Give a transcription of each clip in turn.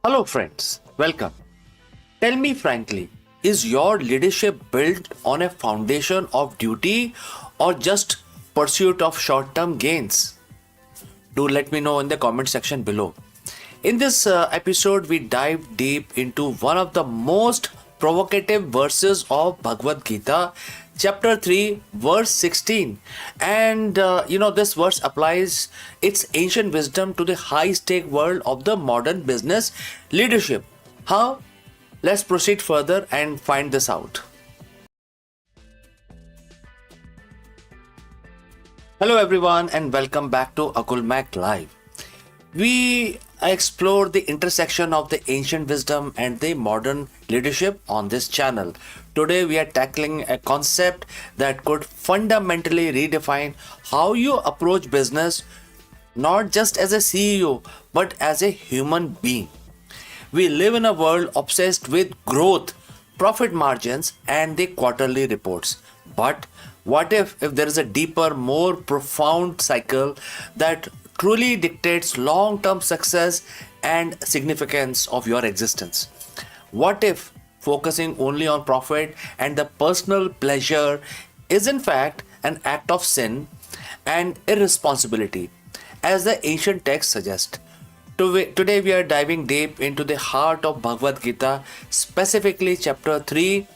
Hello, friends. Welcome. Tell me frankly, is your leadership built on a foundation of duty or just pursuit of short term gains? Do let me know in the comment section below. In this episode, we dive deep into one of the most provocative verses of Bhagavad Gita, chapter 3, verse 16. And this verse applies its ancient wisdom to the high stake world of the modern business leadership. How? Let's proceed further and find this out. Hello, everyone, and welcome back to Akulmach Live. We explore the intersection of the ancient wisdom and the modern leadership on this channel. Today, we are tackling a concept that could fundamentally redefine how you approach business, not just as a CEO, but as a human being. We live in a world obsessed with growth, profit margins, and the quarterly reports. But what if there is a deeper, more profound cycle that truly dictates long-term success and significance of your existence? What if focusing only on profit and the personal pleasure is in fact an act of sin and irresponsibility, as the ancient texts suggest? Today we are diving deep into the heart of Bhagavad Gita, specifically chapter 3,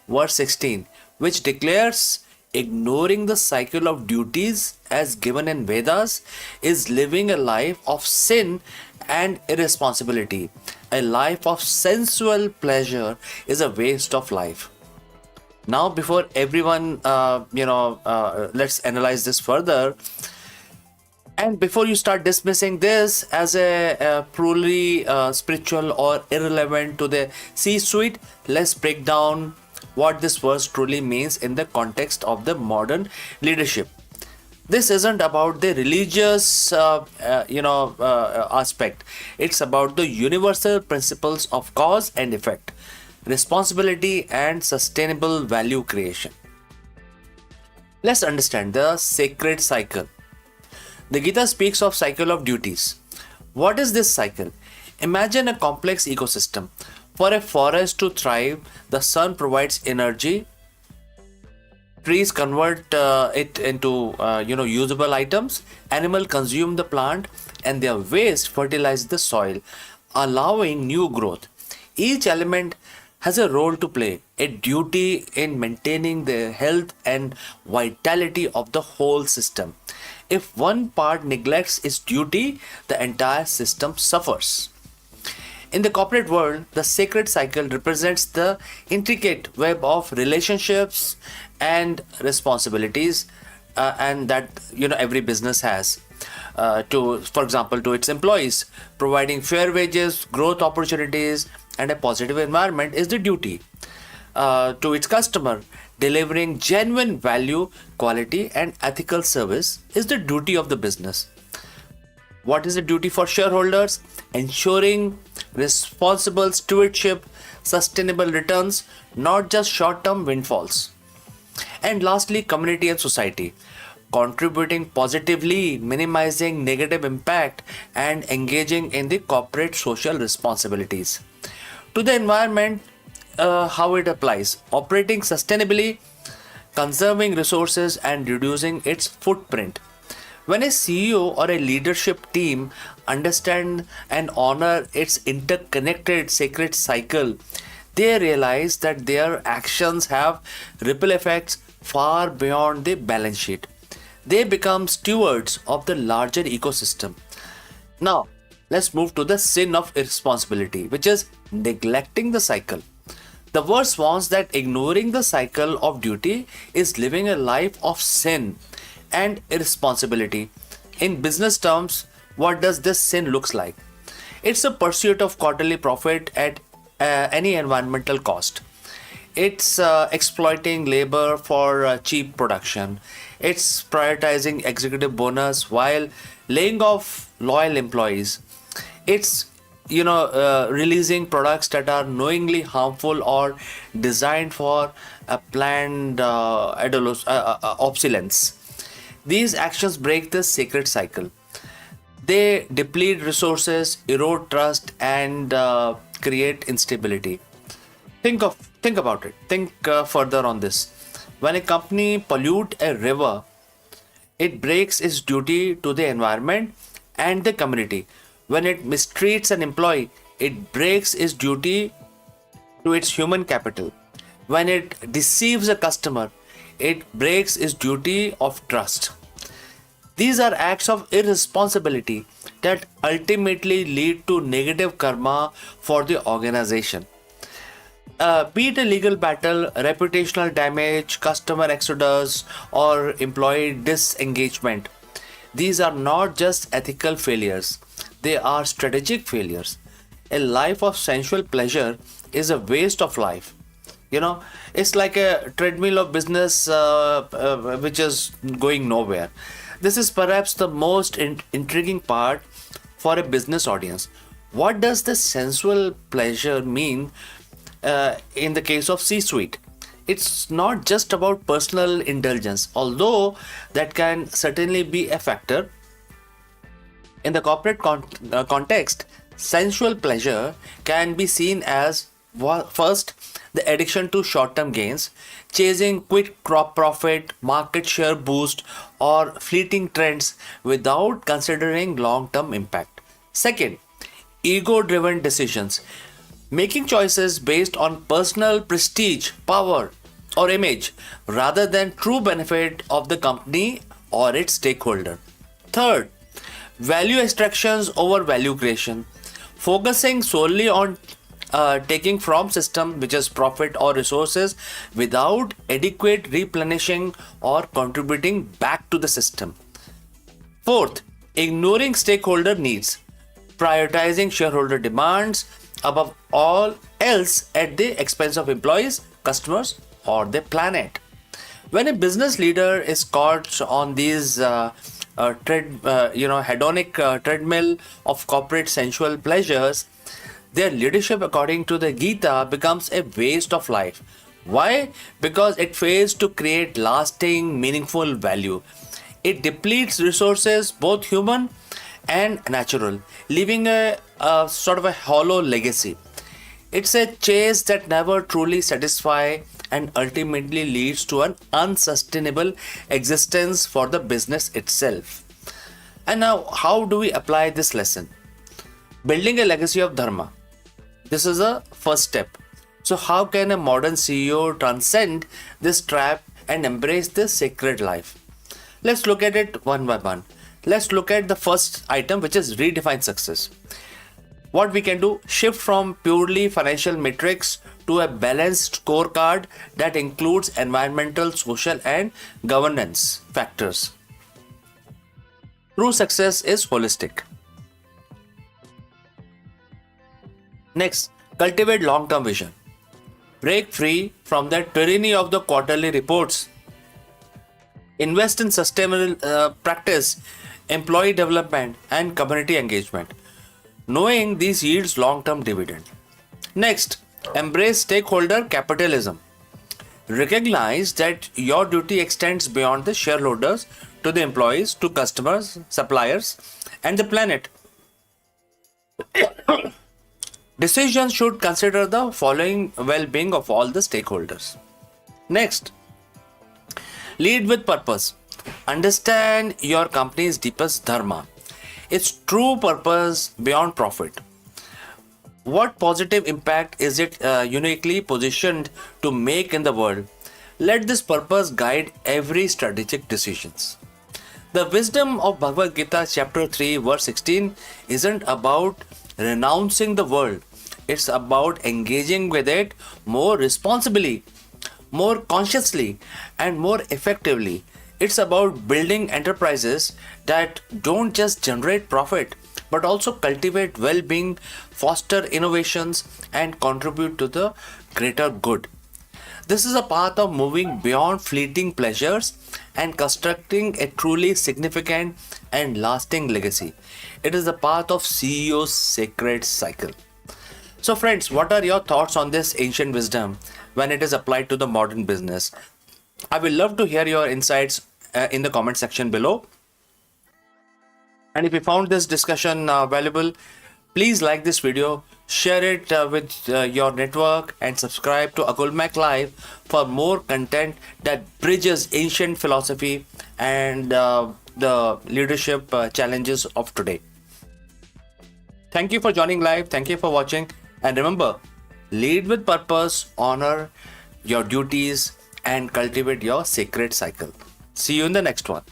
verse 16, which declares ignoring the cycle of duties as given in Vedas is living a life of sin and irresponsibility. A life of sensual pleasure is a waste of life. Now, before everyone, let's analyze this further. And before you start dismissing this as a purely spiritual or irrelevant to the C-suite, let's break down what this verse truly means in the context of the modern leadership. This isn't about the religious, aspect. It's about the universal principles of cause and effect, responsibility, and sustainable value creation. Let's understand the sacred cycle. The Gita speaks of cycle of duties. What is this cycle? Imagine a complex ecosystem. For a forest to thrive, the sun provides energy. Trees convert it into usable items. Animals consume the plant, and their waste fertilize the soil, allowing new growth. Each element has a role to play, a duty in maintaining the health and vitality of the whole system. If one part neglects its duty, the entire system suffers. In the corporate world, the sacred cycle represents the intricate web of relationships and responsibilities, and that every business has. For example, to its employees, providing fair wages, growth opportunities, and a positive environment is the duty. To its customer, delivering genuine value, quality, and ethical service is the duty of the business. What is the duty for shareholders? Ensuring responsible stewardship, sustainable returns, not just short term windfalls. And lastly, community and society. Contributing positively, minimizing negative impact, and engaging in the corporate social responsibilities. To the environment, how it applies: operating sustainably, conserving resources, and reducing its footprint. When a CEO or a leadership team understand and honor its interconnected sacred cycle, they realize that their actions have ripple effects far beyond the balance sheet. They become stewards of the larger ecosystem. Now, let's move to the sin of irresponsibility, which is neglecting the cycle. The verse warns that ignoring the cycle of duty is living a life of sin and irresponsibility. In business terms, what does this sin looks like? It's a pursuit of quarterly profit at any environmental cost. It's exploiting labor for cheap production. It's prioritizing executive bonus while laying off loyal employees. It's releasing products that are knowingly harmful or designed for a planned obsolescence. These actions break the sacred cycle. They deplete resources, erode trust, and create instability. Think about it. Think further on this. When a company pollute a river, it breaks its duty to the environment and the community. When it mistreats an employee, it breaks its duty to its human capital. When it deceives a customer, it breaks its duty of trust. These are acts of irresponsibility that ultimately lead to negative karma for the organization. Be it a legal battle, reputational damage, customer exodus, or employee disengagement, these are not just ethical failures, they are strategic failures. A life of sensual pleasure is a waste of life. It's like a treadmill of business which is going nowhere. This is perhaps the most intriguing part for a business audience. What does the sensual pleasure mean in the case of C suite? It's not just about personal indulgence, although that can certainly be a factor. In the corporate context, sensual pleasure can be seen as first, the addiction to short term gains, chasing quick crop profit, market share boost, or fleeting trends without considering long term impact. Second, ego driven decisions, making choices based on personal prestige, power, or image rather than true benefit of the company or its stakeholder. Third, value extractions over value creation, focusing solely on taking from system which is profit or resources without adequate replenishing or contributing back to the system. Fourth, ignoring stakeholder needs, prioritizing shareholder demands above all else at the expense of employees, customers, or the planet. When a business leader is caught on these hedonic treadmill of corporate sensual pleasures, their leadership, according to the Gita, becomes a waste of life. Why? Because it fails to create lasting, meaningful value. It depletes resources, both human and natural, leaving a sort of a hollow legacy. It's a chase that never truly satisfies and ultimately leads to an unsustainable existence for the business itself. And now, how do we apply this lesson? Building a legacy of dharma. This is a first step. So, how can a modern CEO transcend this trap and embrace this sacred life? Let's look at it one by one. Let's look at the first item, which is redefine success. What we can do: shift from purely financial metrics to a balanced scorecard that includes environmental, social, and governance factors. True success is holistic. Next, cultivate long-term vision. Break free from the tyranny of the quarterly reports. Invest in sustainable practice, employee development, and community engagement, knowing these yields long-term dividend. Next, embrace stakeholder capitalism. Recognize that your duty extends beyond the shareholders to the employees, to customers, suppliers, and the planet. Decisions should consider the following well-being of all the stakeholders. Next, lead with purpose. Understand your company's deepest dharma, its true purpose beyond profit. What positive impact is it uniquely positioned to make in the world? Let this purpose guide every strategic decisions. The wisdom of Bhagavad Gita chapter 3 verse 16 isn't about renouncing the world. It's about engaging with it more responsibly, more consciously, and more effectively. It's about building enterprises that don't just generate profit but also cultivate well being, foster innovations, and contribute to the greater good. This is a path of moving beyond fleeting pleasures and constructing a truly significant and lasting legacy. It is the path of CEO's sacred cycle. So, friends, what are your thoughts on this ancient wisdom when it is applied to the modern business? I will love to hear your insights in the comment section below. And if you found this discussion valuable, please like this video, share it with your network, and subscribe to Akulmach Live for more content that bridges ancient philosophy and the leadership challenges of today. Thank you for joining live. Thank you for watching. And remember, lead with purpose, honor your duties, and cultivate your sacred cycle. See you in the next one.